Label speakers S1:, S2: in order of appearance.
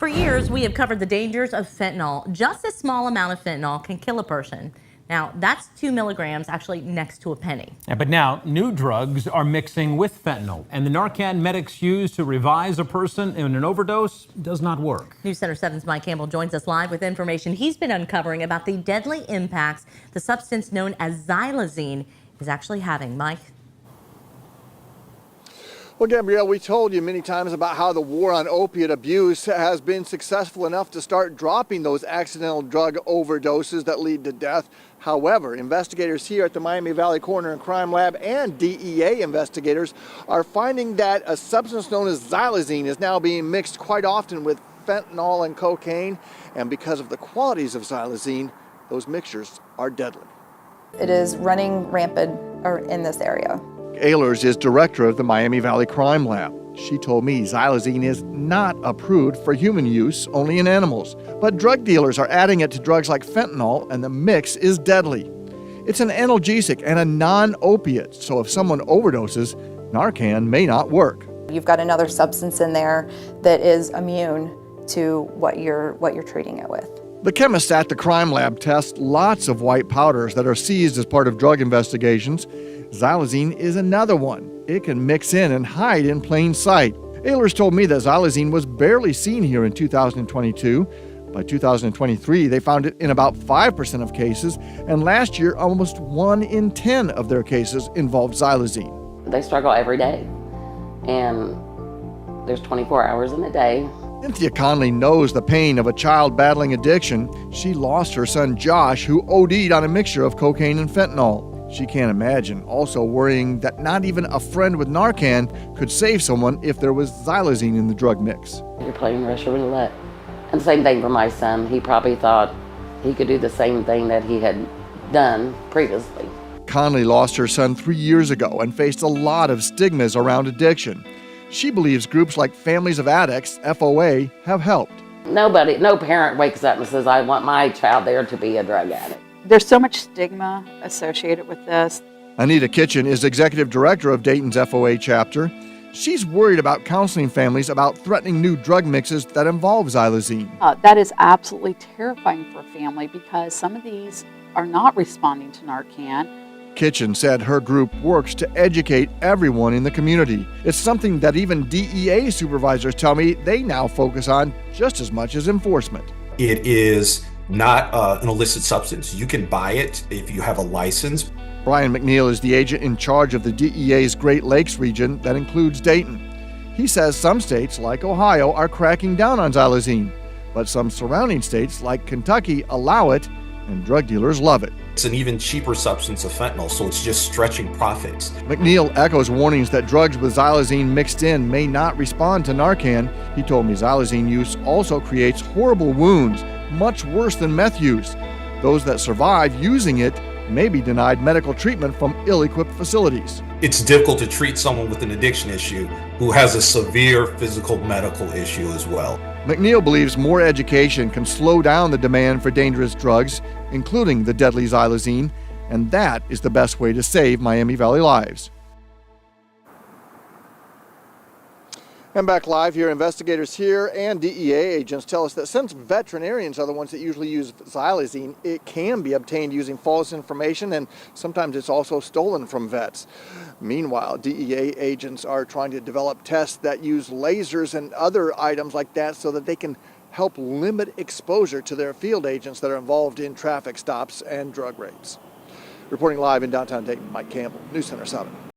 S1: For years, we have covered the dangers of fentanyl. Just a small amount of fentanyl can kill a person. Now, that's 2 milligrams, actually next to a penny.
S2: Yeah, but now, new drugs are mixing with fentanyl, and the Narcan medics use to revise a person in an overdose does not work.
S1: News Center 7's Mike Campbell joins us live with information he's been uncovering about the deadly impacts the substance known as xylazine is actually having. Mike?
S3: Well, Gabrielle, we told you many times about how the war on opiate abuse has been successful enough to start dropping those accidental drug overdoses that lead to death. However, investigators here at the Miami Valley Coroner and Crime Lab and DEA investigators are finding that a substance known as xylazine is now being mixed quite often with fentanyl and cocaine. And because of the qualities of xylazine, those mixtures are deadly.
S4: It is running rampant in this area.
S3: Ehlers is director of the Miami Valley Crime Lab. She told me xylazine is not approved for human use, only in animals. But drug dealers are adding it to drugs like fentanyl, and the mix is deadly. It's an analgesic and a non-opiate, so if someone overdoses, Narcan may not work.
S4: You've got another substance in there that is immune to what you're treating it with.
S3: The chemists at the crime lab test lots of white powders that are seized as part of drug investigations. Xylazine is another one. It can mix in and hide in plain sight. Ehlers told me that xylazine was barely seen here in 2022. By 2023, they found it in about 5% of cases, and last year, almost 1 in 10 of their cases involved xylazine.
S5: They struggle every day, and there's 24 hours in a day.
S3: Cynthia Conley knows the pain of a child battling addiction. She lost her son Josh, who OD'd on a mixture of cocaine and fentanyl. She can't imagine also worrying that not even a friend with Narcan could save someone if there was xylazine in the drug mix.
S5: You're playing Russian roulette. And same thing for my son. He probably thought he could do the same thing that he had done previously.
S3: Conley lost her son 3 years ago and faced a lot of stigmas around addiction. She believes groups like Families of Addicts, FOA, have helped.
S5: No parent wakes up and says, I want my child there to be a drug addict.
S6: There's so much stigma associated with this.
S3: Anita Kitchen is executive director of Dayton's FOA chapter. She's worried about counseling families about threatening new drug mixes that involve xylazine.
S6: That is absolutely terrifying for a family because some of these are not responding to Narcan.
S3: Kitchen said her group works to educate everyone in the community. It's something that even DEA supervisors tell me they now focus on just as much as enforcement.
S7: It is not an illicit substance. You can buy it if you have a license.
S3: Brian McNeil is the agent in charge of the DEA's Great Lakes region that includes Dayton. He says some states, like Ohio, are cracking down on xylazine, but some surrounding states, like Kentucky, allow it, and drug dealers love it.
S7: It's an even cheaper substance of fentanyl, so it's just stretching profits.
S3: McNeil echoes warnings that drugs with xylazine mixed in may not respond to Narcan. He told me xylazine use also creates horrible wounds, much worse than meth use. Those that survive using it may be denied medical treatment from ill-equipped facilities.
S7: It's difficult to treat someone with an addiction issue who has a severe physical medical issue as well.
S3: McNeil believes more education can slow down the demand for dangerous drugs, including the deadly xylazine, and that is the best way to save Miami Valley lives. And back live here, investigators here and DEA agents tell us that since veterinarians are the ones that usually use xylazine, it can be obtained using false information, and sometimes it's also stolen from vets. Meanwhile, DEA agents are trying to develop tests that use lasers and other items like that so that they can help limit exposure to their field agents that are involved in traffic stops and drug raids. Reporting live in downtown Dayton, Mike Campbell, News Center 7.